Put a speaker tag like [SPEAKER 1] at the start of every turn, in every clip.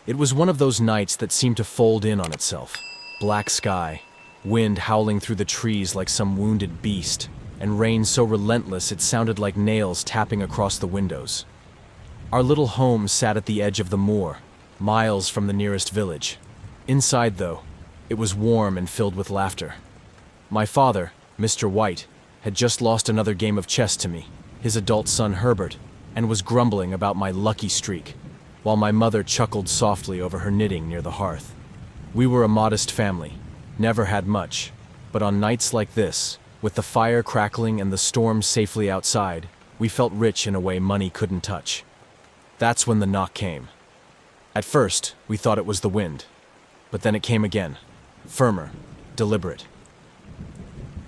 [SPEAKER 1] It was one of those nights that seemed to fold in on itself. Black sky, wind howling through the trees like some wounded beast, and rain so relentless it sounded like nails tapping across the windows. Our little home sat at the edge of the moor, miles from the nearest village. Inside, though, it was warm and filled with laughter. My father, Mr. White, had just lost another game of chess to me, his adult son Herbert, and was grumbling about my lucky streak, while my mother chuckled softly over her knitting near the hearth. We were a modest family, never had much, but on nights like this, with the fire crackling and the storm safely outside, we felt rich in a way money couldn't touch. That's when the knock came. At first, we thought it was the wind, but then it came again, firmer, deliberate.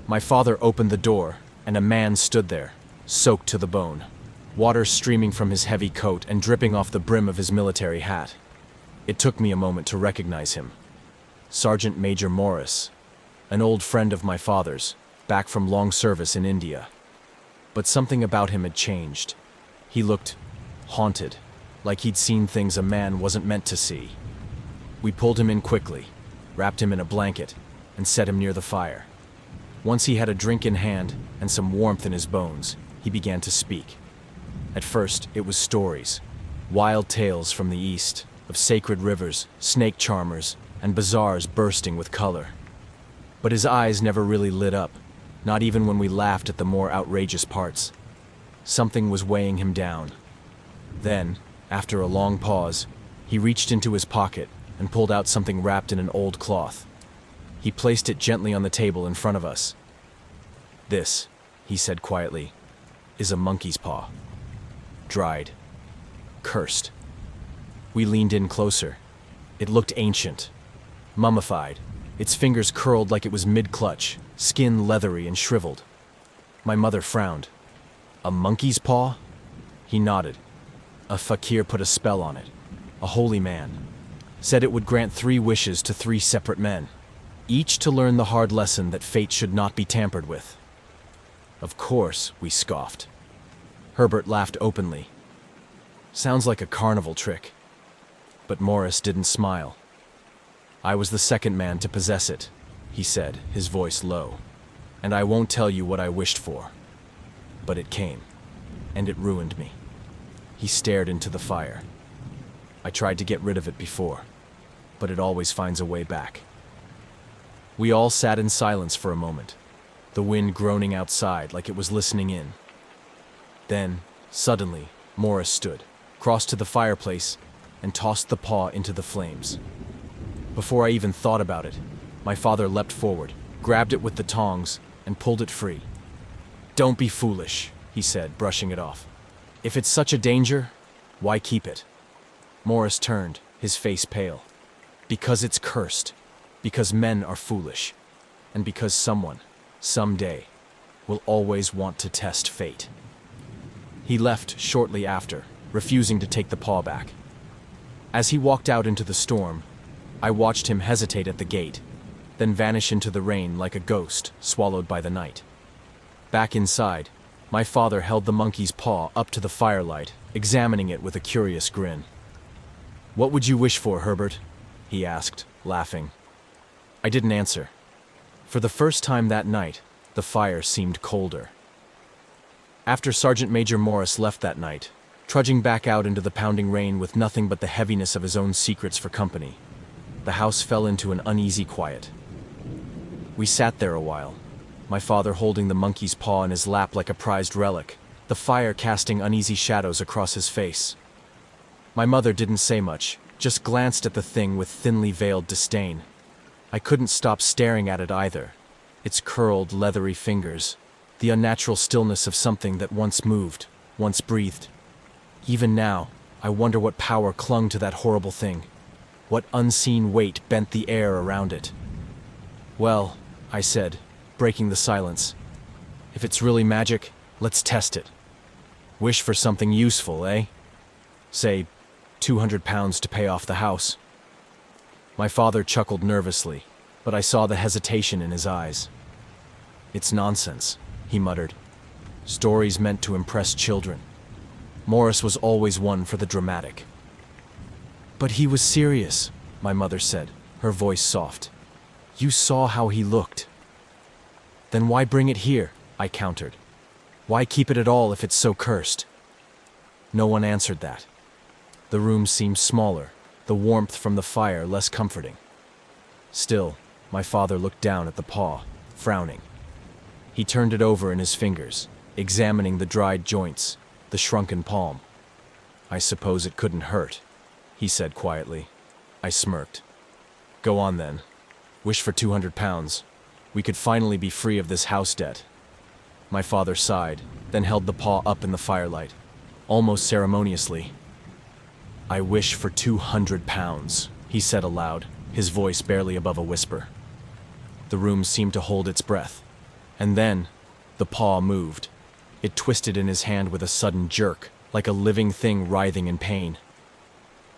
[SPEAKER 1] My father opened the door, and a man stood there, soaked to the bone, water streaming from his heavy coat and dripping off the brim of his military hat. It took me a moment to recognize him. Sergeant Major Morris, an old friend of my father's, back from long service in India. But something about him had changed. He looked haunted, like he'd seen things a man wasn't meant to see. We pulled him in quickly, wrapped him in a blanket, and set him near the fire. Once he had a drink in hand and some warmth in his bones, he began to speak. At first, it was stories, wild tales from the east, of sacred rivers, snake charmers, and bazaars bursting with color. But his eyes never really lit up, not even when we laughed at the more outrageous parts. Something was weighing him down. Then, after a long pause, he reached into his pocket and pulled out something wrapped in an old cloth. He placed it gently on the table in front of us. "This," he said quietly, "is a monkey's paw. Dried. Cursed." We leaned in closer. It looked ancient, mummified, its fingers curled like it was mid-clutch, skin leathery and shriveled. My mother frowned. "A monkey's paw?" He nodded. "A fakir put a spell on it. A holy man. Said it would grant 3 wishes to 3 separate men, each to learn the hard lesson that fate should not be tampered with." Of course, we scoffed. Herbert laughed openly. "Sounds like a carnival trick." But Morris didn't smile. "I was the second man to possess it," he said, his voice low. "And I won't tell you what I wished for. But it came, and it ruined me." He stared into the fire. "I tried to get rid of it before, but it always finds a way back." We all sat in silence for a moment, the wind groaning outside like it was listening in. Then, suddenly, Morris stood, crossed to the fireplace, and tossed the paw into the flames. Before I even thought about it, my father leapt forward, grabbed it with the tongs, and pulled it free. "Don't be foolish," he said, brushing it off. "If it's such a danger, why keep it?" Morris turned, his face pale. "Because it's cursed, because men are foolish, and because someone, someday, will always want to test fate." He left shortly after, refusing to take the paw back. As he walked out into the storm, I watched him hesitate at the gate, then vanish into the rain like a ghost swallowed by the night. Back inside, my father held the monkey's paw up to the firelight, examining it with a curious grin. "What would you wish for, Herbert?" he asked, laughing. I didn't answer. For the first time that night, the fire seemed colder. After Sergeant Major Morris left that night, trudging back out into the pounding rain with nothing but the heaviness of his own secrets for company, the house fell into an uneasy quiet. We sat there a while, my father holding the monkey's paw in his lap like a prized relic, the fire casting uneasy shadows across his face. My mother didn't say much, just glanced at the thing with thinly veiled disdain. I couldn't stop staring at it either, its curled, leathery fingers, the unnatural stillness of something that once moved, once breathed. Even now, I wonder what power clung to that horrible thing, what unseen weight bent the air around it. "Well," I said, breaking the silence, "if it's really magic, let's test it. Wish for something useful, eh? Say, 200 pounds to pay off the house." My father chuckled nervously, but I saw the hesitation in his eyes. "It's nonsense," he muttered. "Stories meant to impress children. Morris was always one for the dramatic." But he was serious, my mother said, her voice soft. You saw how he looked. Then why bring it here? I countered. Why keep it at all if it's so cursed? No one answered that. The room seemed smaller, the warmth from the fire less comforting. Still, my father looked down at the paw, frowning. He turned it over in his fingers, examining the dried joints, the shrunken palm. I suppose it couldn't hurt, he said quietly. I smirked. Go on then. Wish for 200 pounds. We could finally be free of this house debt. My father sighed, then held the paw up in the firelight, almost ceremoniously. I wish for 200 pounds, he said aloud, his voice barely above a whisper. The room seemed to hold its breath. And then, the paw moved. It twisted in his hand with a sudden jerk, like a living thing writhing in pain.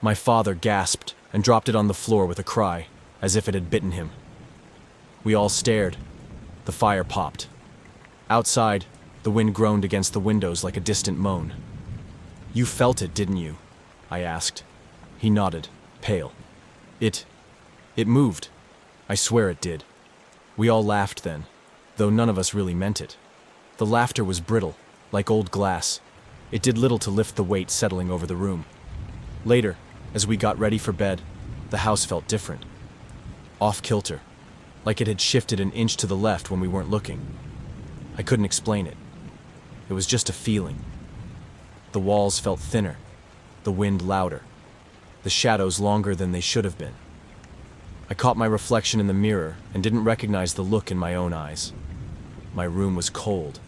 [SPEAKER 1] My father gasped and dropped it on the floor with a cry, as if it had bitten him. We all stared. The fire popped. Outside, the wind groaned against the windows like a distant moan. You felt it, didn't you? I asked. He nodded, pale. It moved. I swear it did. We all laughed then, though none of us really meant it. The laughter was brittle, like old glass. It did little to lift the weight settling over the room. Later, as we got ready for bed, the house felt different. Off-kilter, like it had shifted an inch to the left when we weren't looking. I couldn't explain it. It was just a feeling. The walls felt thinner, the wind louder, the shadows longer than they should have been. I caught my reflection in the mirror and didn't recognize the look in my own eyes. My room was cold.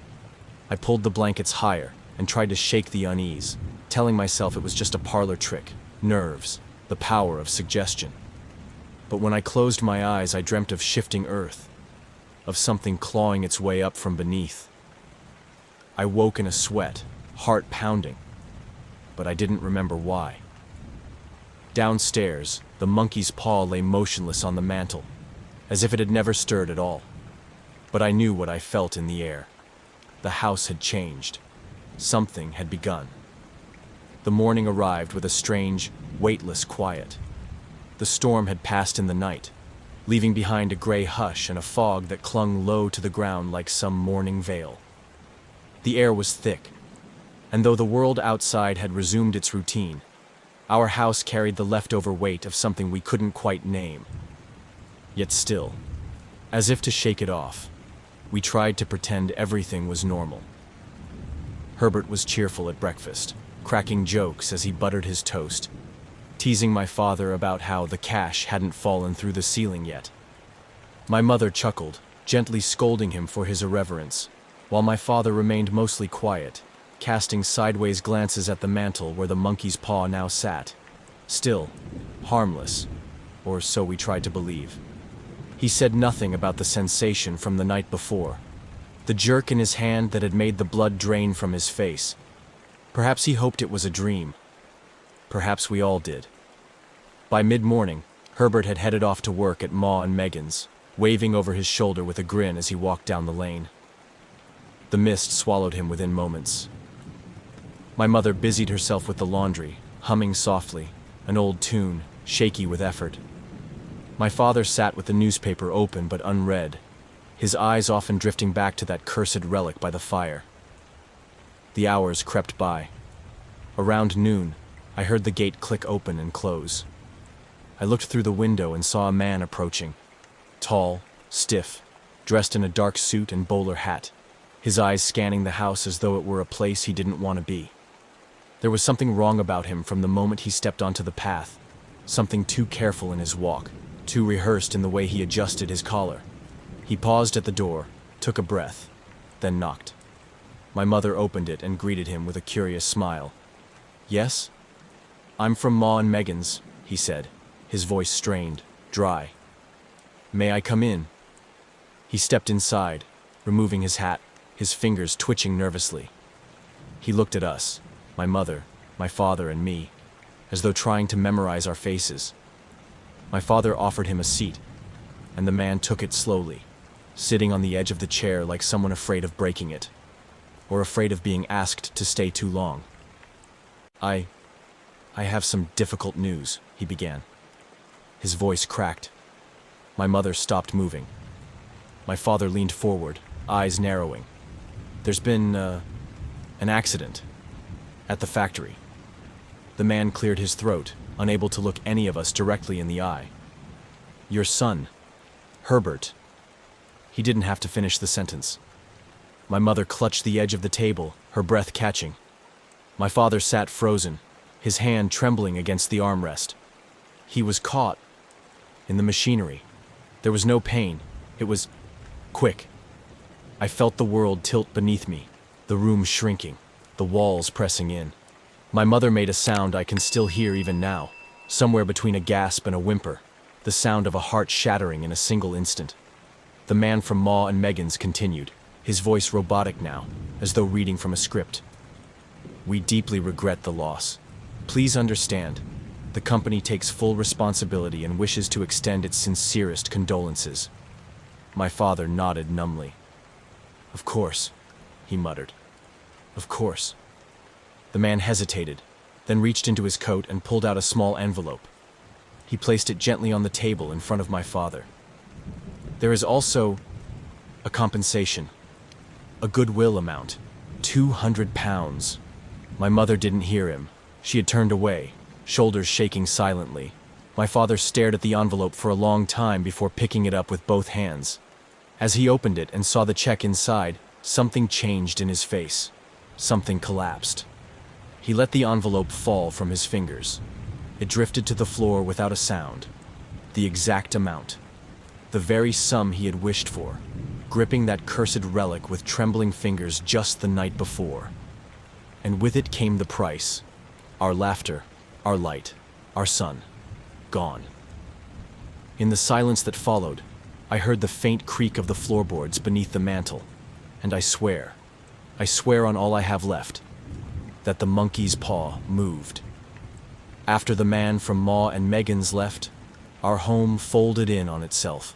[SPEAKER 1] I pulled the blankets higher and tried to shake the unease, telling myself it was just a parlor trick, nerves, the power of suggestion. But when I closed my eyes, I dreamt of shifting earth, of something clawing its way up from beneath. I woke in a sweat, heart pounding, but I didn't remember why. Downstairs, the monkey's paw lay motionless on the mantel, as if it had never stirred at all. But I knew what I felt in the air. The house had changed. Something had begun. The morning arrived with a strange, weightless quiet. The storm had passed in the night, leaving behind a gray hush and a fog that clung low to the ground like some mourning veil. The air was thick, and though the world outside had resumed its routine, our house carried the leftover weight of something we couldn't quite name. Yet still, as if to shake it off, we tried to pretend everything was normal. Herbert was cheerful at breakfast, cracking jokes as he buttered his toast, teasing my father about how the cash hadn't fallen through the ceiling yet. My mother chuckled, gently scolding him for his irreverence, while my father remained mostly quiet, casting sideways glances at the mantel where the monkey's paw now sat. Still, harmless, or so we tried to believe. He said nothing about the sensation from the night before, the jerk in his hand that had made the blood drain from his face. Perhaps he hoped it was a dream. Perhaps we all did. By mid-morning, Herbert had headed off to work at Ma and Megan's, waving over his shoulder with a grin as he walked down the lane. The mist swallowed him within moments. My mother busied herself with the laundry, humming softly, an old tune, shaky with effort. My father sat with the newspaper open but unread, his eyes often drifting back to that cursed relic by the fire. The hours crept by. Around noon, I heard the gate click open and close. I looked through the window and saw a man approaching, tall, stiff, dressed in a dark suit and bowler hat, his eyes scanning the house as though it were a place he didn't want to be. There was something wrong about him from the moment he stepped onto the path, something too careful in his walk, too rehearsed in the way he adjusted his collar. He paused at the door, took a breath, then knocked. My mother opened it and greeted him with a curious smile. "Yes? I'm from Ma and Megan's," he said, his voice strained, dry. "May I come in?" He stepped inside, removing his hat, his fingers twitching nervously. He looked at us, my mother, my father, and me, as though trying to memorize our faces. My father offered him a seat, and the man took it slowly, sitting on the edge of the chair like someone afraid of breaking it, or afraid of being asked to stay too long. I I have some difficult news, he began. His voice cracked. My mother stopped moving. My father leaned forward, eyes narrowing. There's been, an accident. At the factory. The man cleared his throat, unable to look any of us directly in the eye. Your son, Herbert. He didn't have to finish the sentence. My mother clutched the edge of the table, her breath catching. My father sat frozen, his hand trembling against the armrest. He was caught in the machinery. There was no pain. It was quick. I felt the world tilt beneath me, the room shrinking, the walls pressing in. My mother made a sound I can still hear even now, somewhere between a gasp and a whimper, the sound of a heart shattering in a single instant. The man from Ma and Megan's continued, his voice robotic now, as though reading from a script. We deeply regret the loss. Please understand, the company takes full responsibility and wishes to extend its sincerest condolences. My father nodded numbly. Of course, he muttered. Of course. The man hesitated, then reached into his coat and pulled out a small envelope. He placed it gently on the table in front of my father. There is also a compensation, a goodwill amount, 200 pounds. My mother didn't hear him. She had turned away, shoulders shaking silently. My father stared at the envelope for a long time before picking it up with both hands. As he opened it and saw the check inside, something changed in his face. Something collapsed. He let the envelope fall from his fingers. It drifted to the floor without a sound. The exact amount. The very sum he had wished for, gripping that cursed relic with trembling fingers just the night before. And with it came the price. Our laughter, our light, our sun. Gone. In the silence that followed, I heard the faint creak of the floorboards beneath the mantel, and I swear on all I have left, that the monkey's paw moved. After the man from Ma and Megan's left, our home folded in on itself.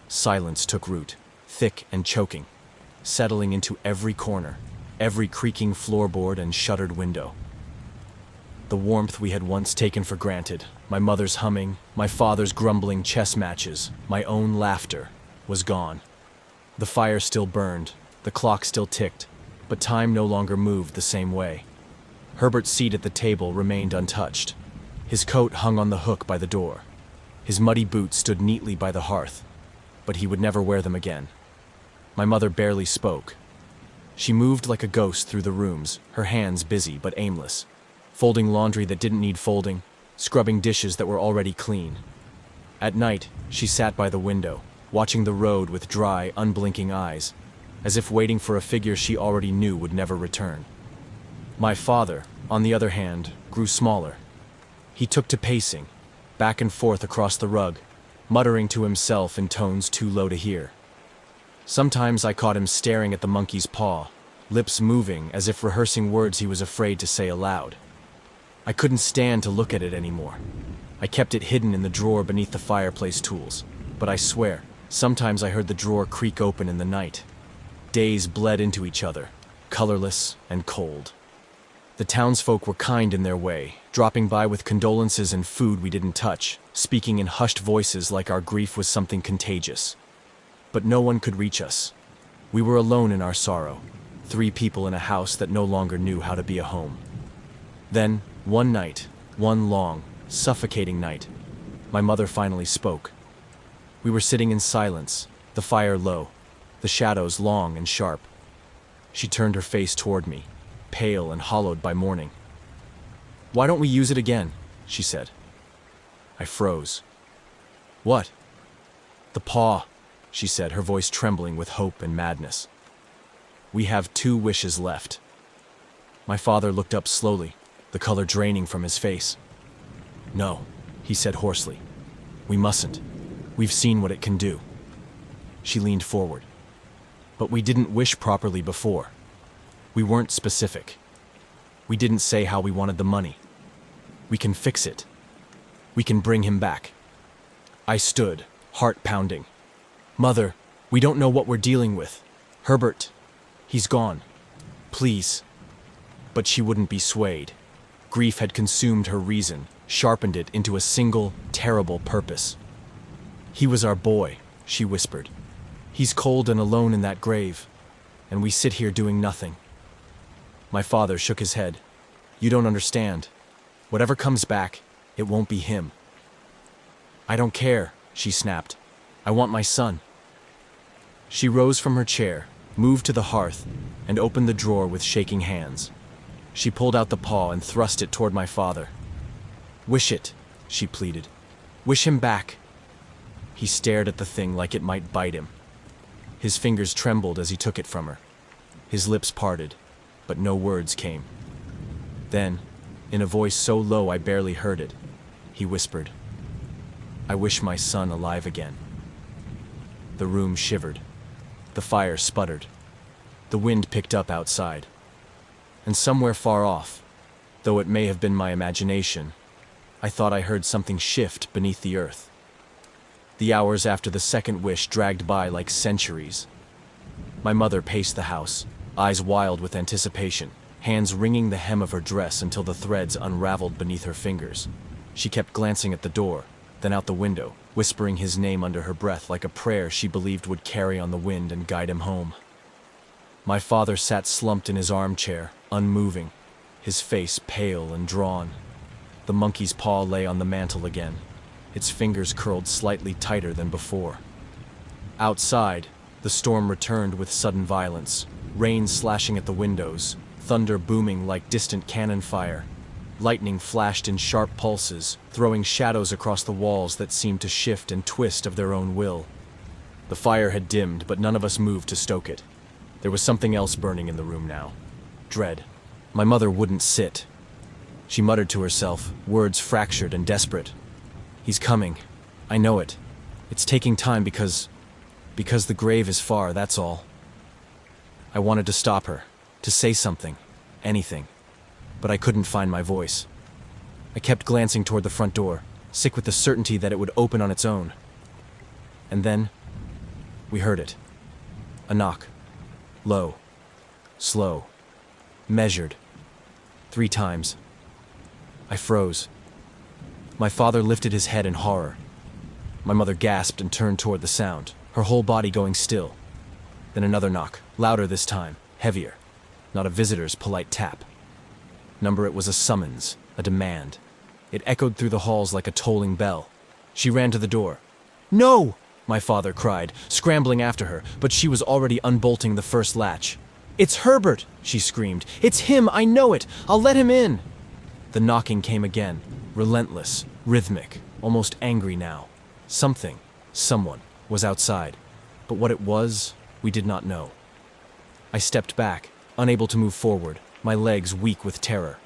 [SPEAKER 1] Silence took root, thick and choking, settling into every corner, every creaking floorboard and shuttered window. The warmth we had once taken for granted, my mother's humming, my father's grumbling chess matches, my own laughter, was gone. The fire still burned, the clock still ticked, but time no longer moved the same way. Herbert's seat at the table remained untouched. His coat hung on the hook by the door. His muddy boots stood neatly by the hearth, but he would never wear them again. My mother barely spoke. She moved like a ghost through the rooms, her hands busy but aimless, folding laundry that didn't need folding, scrubbing dishes that were already clean. At night, she sat by the window, watching the road with dry, unblinking eyes, as if waiting for a figure she already knew would never return. My father, on the other hand, grew smaller. He took to pacing, back and forth across the rug, muttering to himself in tones too low to hear. Sometimes I caught him staring at the monkey's paw, lips moving as if rehearsing words he was afraid to say aloud. I couldn't stand to look at it anymore. I kept it hidden in the drawer beneath the fireplace tools, but I swear, sometimes I heard the drawer creak open in the night. Days bled into each other, colorless and cold. The townsfolk were kind in their way, dropping by with condolences and food we didn't touch, speaking in hushed voices like our grief was something contagious. But no one could reach us. We were alone in our sorrow, 3 people in a house that no longer knew how to be a home. Then, one night, one long, suffocating night, my mother finally spoke. We were sitting in silence, the fire low, the shadows long and sharp. She turned her face toward me, pale and hollowed by mourning. "Why don't we use it again?" she said. I froze. "What?" "The paw," she said, her voice trembling with hope and madness. "We have 2 wishes left." My father looked up slowly, the color draining from his face. "No," he said hoarsely. "We mustn't. We've seen what it can do." She leaned forward. "But we didn't wish properly before. We weren't specific. We didn't say how we wanted the money. We can fix it. We can bring him back." I stood, heart pounding. "Mother, we don't know what we're dealing with. Herbert, he's gone. Please." But she wouldn't be swayed. Grief had consumed her reason, sharpened it into a single, terrible purpose. "He was our boy," she whispered. "He's cold and alone in that grave, and we sit here doing nothing." My father shook his head. "You don't understand. Whatever comes back, it won't be him." "I don't care," she snapped. "I want my son." She rose from her chair, moved to the hearth, and opened the drawer with shaking hands. She pulled out the paw and thrust it toward my father. "Wish it," she pleaded. "Wish him back." He stared at the thing like it might bite him. His fingers trembled as he took it from her. His lips parted, but no words came. Then, in a voice so low I barely heard it, he whispered, "I wish my son alive again." The room shivered. The fire sputtered. The wind picked up outside. And somewhere far off, though it may have been my imagination, I thought I heard something shift beneath the earth. The hours after the second wish dragged by like centuries. My mother paced the house, eyes wild with anticipation, hands wringing the hem of her dress until the threads unraveled beneath her fingers. She kept glancing at the door, then out the window, whispering his name under her breath like a prayer she believed would carry on the wind and guide him home. My father sat slumped in his armchair, unmoving, his face pale and drawn. The monkey's paw lay on the mantel again, its fingers curled slightly tighter than before. Outside, the storm returned with sudden violence, rain slashing at the windows, thunder booming like distant cannon fire. Lightning flashed in sharp pulses, throwing shadows across the walls that seemed to shift and twist of their own will. The fire had dimmed, but none of us moved to stoke it. There was something else burning in the room now. Dread. My mother wouldn't sit. She muttered to herself, words fractured and desperate. "He's coming. I know it. It's taking time because the grave is far, that's all." I wanted to stop her, to say something, anything, but I couldn't find my voice. I kept glancing toward the front door, sick with the certainty that it would open on its own. And then, we heard it. A knock. Low. Slow. Measured. 3 times. I froze. My father lifted his head in horror. My mother gasped and turned toward the sound, her whole body going still. Then another knock, louder this time, heavier. Not a visitor's polite tap. It was a summons, a demand. It echoed through the halls like a tolling bell. She ran to the door. "No!" my father cried, scrambling after her, but she was already unbolting the first latch. "It's Herbert!" she screamed. "It's him! I know it! I'll let him in!" The knocking came again, relentless, rhythmic, almost angry now. Someone, was outside, but what it was, we did not know. I stepped back, unable to move forward, my legs weak with terror.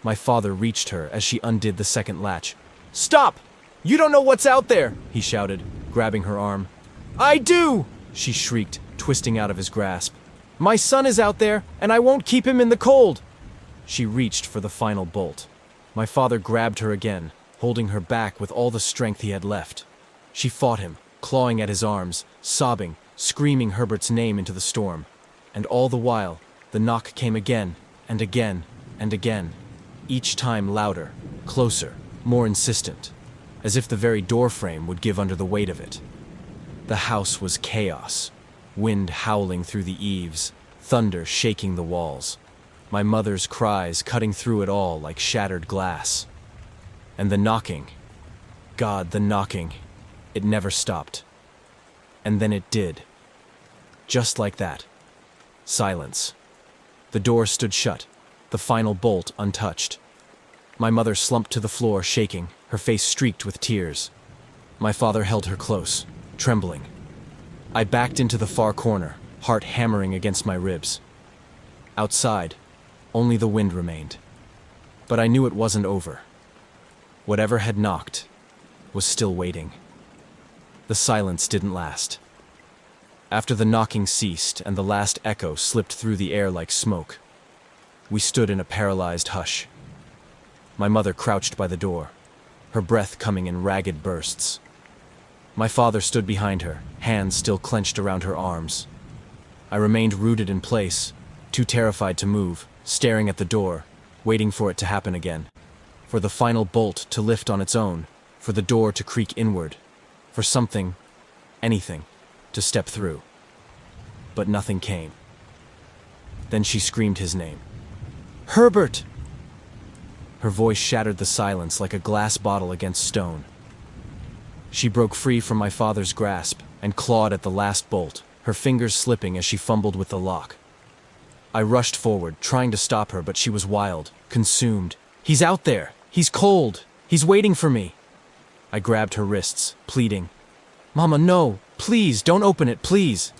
[SPEAKER 1] My father reached her as she undid the second latch. "Stop! You don't know what's out there!" he shouted, grabbing her arm. "I do!" she shrieked, twisting out of his grasp. "My son is out there, and I won't keep him in the cold!" She reached for the final bolt. My father grabbed her again, holding her back with all the strength he had left. She fought him, clawing at his arms, sobbing, screaming Herbert's name into the storm. And all the while, the knock came again, and again, and again. Each time louder, closer, more insistent, as if the very doorframe would give under the weight of it. The house was chaos, wind howling through the eaves, thunder shaking the walls. My mother's cries cutting through it all like shattered glass. And the knocking. God, the knocking. It never stopped. And then it did. Just like that. Silence. The door stood shut, the final bolt untouched. My mother slumped to the floor, shaking, her face streaked with tears. My father held her close, trembling. I backed into the far corner, heart hammering against my ribs. Outside, only the wind remained. But I knew it wasn't over. Whatever had knocked was still waiting. The silence didn't last. After the knocking ceased and the last echo slipped through the air like smoke, we stood in a paralyzed hush. My mother crouched by the door, her breath coming in ragged bursts. My father stood behind her, hands still clenched around her arms. I remained rooted in place, too terrified to move, staring at the door, waiting for it to happen again. for the final bolt to lift on its own, for the door to creak inward, for something, anything, to step through. But nothing came. Then she screamed his name. "Herbert!" Her voice shattered the silence like a glass bottle against stone. She broke free from my father's grasp and clawed at the last bolt, her fingers slipping as she fumbled with the lock. I rushed forward, trying to stop her, but she was wild, consumed. "He's out there! He's cold! He's waiting for me!" I grabbed her wrists, pleading. "Mama, no! Please, don't open it, please!"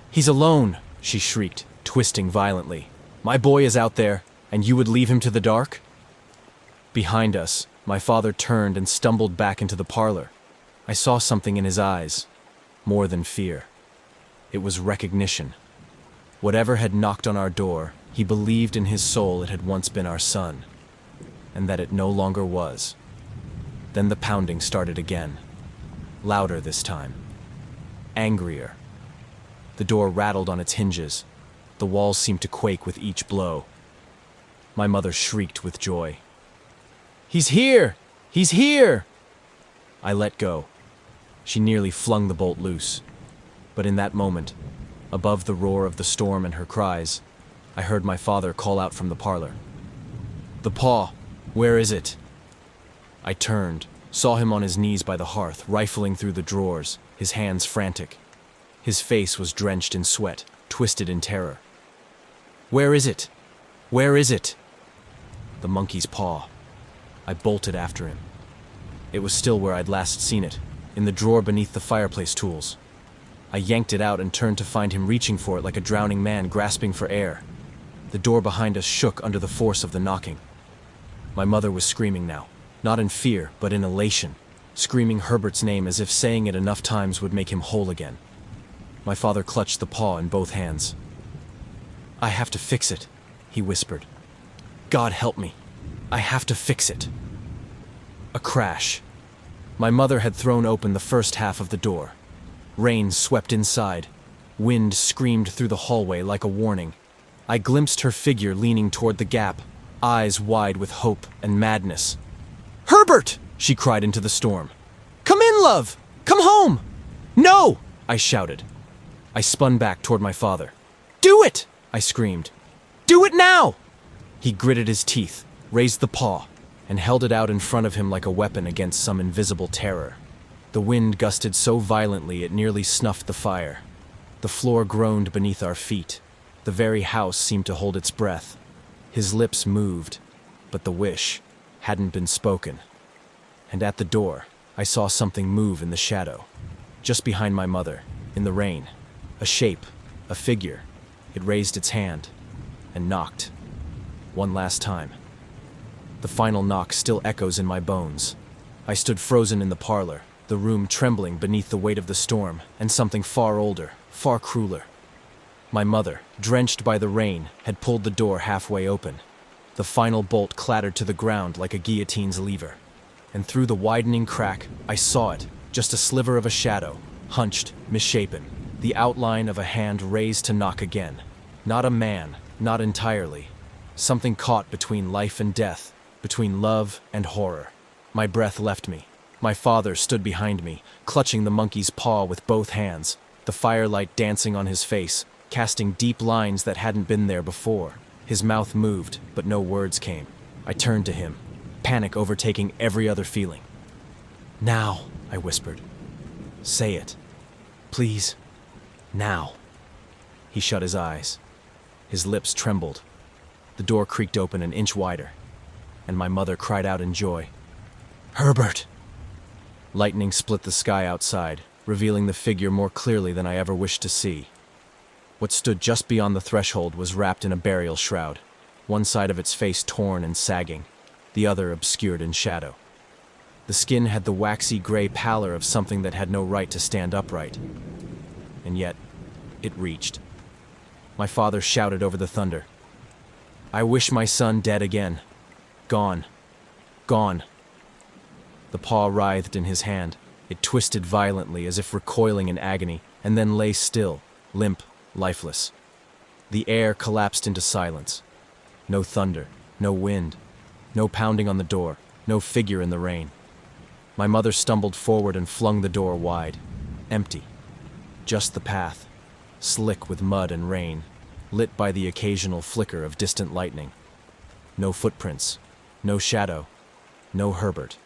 [SPEAKER 1] "He's alone!" she shrieked, twisting violently. "My boy is out there, and you would leave him to the dark?" Behind us, my father turned and stumbled back into the parlor. I saw something in his eyes, more than fear. It was recognition. Whatever had knocked on our door, he believed in his soul it had once been our son, and that it no longer was. Then the pounding started again, louder this time, angrier. The door rattled on its hinges. The walls seemed to quake with each blow. My mother shrieked with joy. "He's here! He's here!" I let go. She nearly flung the bolt loose. But in that moment, above the roar of the storm and her cries, I heard my father call out from the parlor. "The paw, where is it?" I turned, saw him on his knees by the hearth, rifling through the drawers, his hands frantic. His face was drenched in sweat, twisted in terror. "Where is it? Where is it?" The monkey's paw. I bolted after him. It was still where I'd last seen it, in the drawer beneath the fireplace tools. I yanked it out and turned to find him reaching for it like a drowning man grasping for air. The door behind us shook under the force of the knocking. My mother was screaming now, not in fear, but in elation, screaming Herbert's name as if saying it enough times would make him whole again. My father clutched the paw in both hands. "I have to fix it," he whispered. "God help me. I have to fix it." A crash. My mother had thrown open the first half of the door. Rain swept inside. Wind screamed through the hallway like a warning. I glimpsed her figure leaning toward the gap, eyes wide with hope and madness. "Herbert!" she cried into the storm. "Come in, love! Come home!" "No!" I shouted. I spun back toward my father. "Do it!" I screamed. "Do it now!" He gritted his teeth, raised the paw, and held it out in front of him like a weapon against some invisible terror. The wind gusted so violently it nearly snuffed the fire. The floor groaned beneath our feet. The very house seemed to hold its breath. His lips moved, but the wish hadn't been spoken. And at the door, I saw something move in the shadow. Just behind my mother, in the rain. A shape, a figure. It raised its hand and knocked. One last time. The final knock still echoes in my bones. I stood frozen in the parlor, the room trembling beneath the weight of the storm, and something far older, far crueler. My mother, drenched by the rain, had pulled the door halfway open. The final bolt clattered to the ground like a guillotine's lever. And through the widening crack, I saw it, just a sliver of a shadow, hunched, misshapen, the outline of a hand raised to knock again. Not a man, not entirely. Something caught between life and death, between love and horror. My breath left me. My father stood behind me, clutching the monkey's paw with both hands, the firelight dancing on his face, casting deep lines that hadn't been there before. His mouth moved, but no words came. I turned to him, panic overtaking every other feeling. "Now," I whispered. "Say it. Please. Now." He shut his eyes. His lips trembled. The door creaked open an inch wider, and my mother cried out in joy. "Herbert!" Lightning split the sky outside, revealing the figure more clearly than I ever wished to see. What stood just beyond the threshold was wrapped in a burial shroud, one side of its face torn and sagging, the other obscured in shadow. The skin had the waxy gray pallor of something that had no right to stand upright. And yet, it reached. My father shouted over the thunder. "I wish my son dead again. Gone. Gone." The paw writhed in his hand. It twisted violently as if recoiling in agony, and then lay still, limp, lifeless. The air collapsed into silence. No thunder, no wind, No pounding on the door, no figure in the rain. My mother stumbled forward and flung the door wide. Empty. Just the path, slick with mud and rain, lit by the occasional flicker of distant lightning. No footprints, no shadow, no Herbert.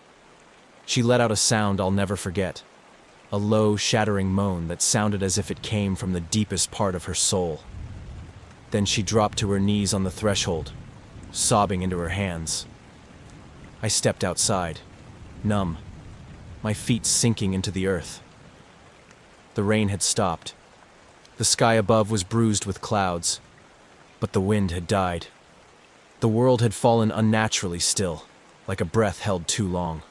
[SPEAKER 1] She let out a sound I'll never forget. A low, shattering moan that sounded as if it came from the deepest part of her soul. Then she dropped to her knees on the threshold, sobbing into her hands. I stepped outside, numb, my feet sinking into the earth. The rain had stopped. The sky above was bruised with clouds, but the wind had died. The world had fallen unnaturally still, like a breath held too long.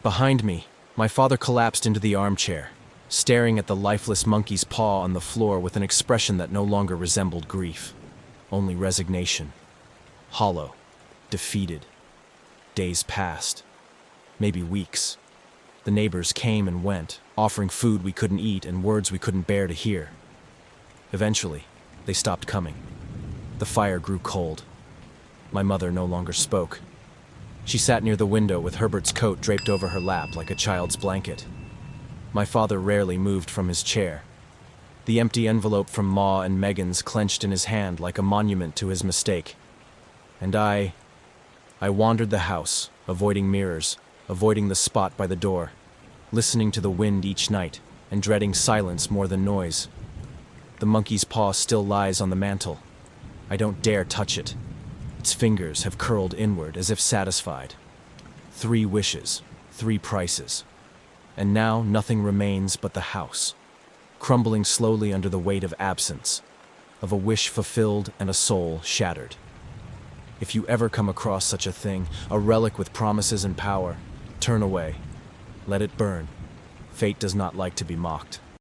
[SPEAKER 1] Behind me, my father collapsed into the armchair, staring at the lifeless monkey's paw on the floor with an expression that no longer resembled grief, only resignation. Hollow, defeated. Days passed, maybe weeks. The neighbors came and went, offering food we couldn't eat and words we couldn't bear to hear. Eventually, they stopped coming. The fire grew cold. My mother no longer spoke. She sat near the window with Herbert's coat draped over her lap like a child's blanket. My father rarely moved from his chair. The empty envelope from Ma and Megan's clenched in his hand like a monument to his mistake. And I wandered the house, avoiding mirrors, avoiding the spot by the door, listening to the wind each night and dreading silence more than noise. The monkey's paw still lies on the mantel. I don't dare touch it. Its fingers have curled inward as if satisfied. 3 wishes, 3 prices. And now nothing remains but the house, crumbling slowly under the weight of absence, of a wish fulfilled and a soul shattered. If you ever come across such a thing, a relic with promises and power, turn away. Let it burn. Fate does not like to be mocked.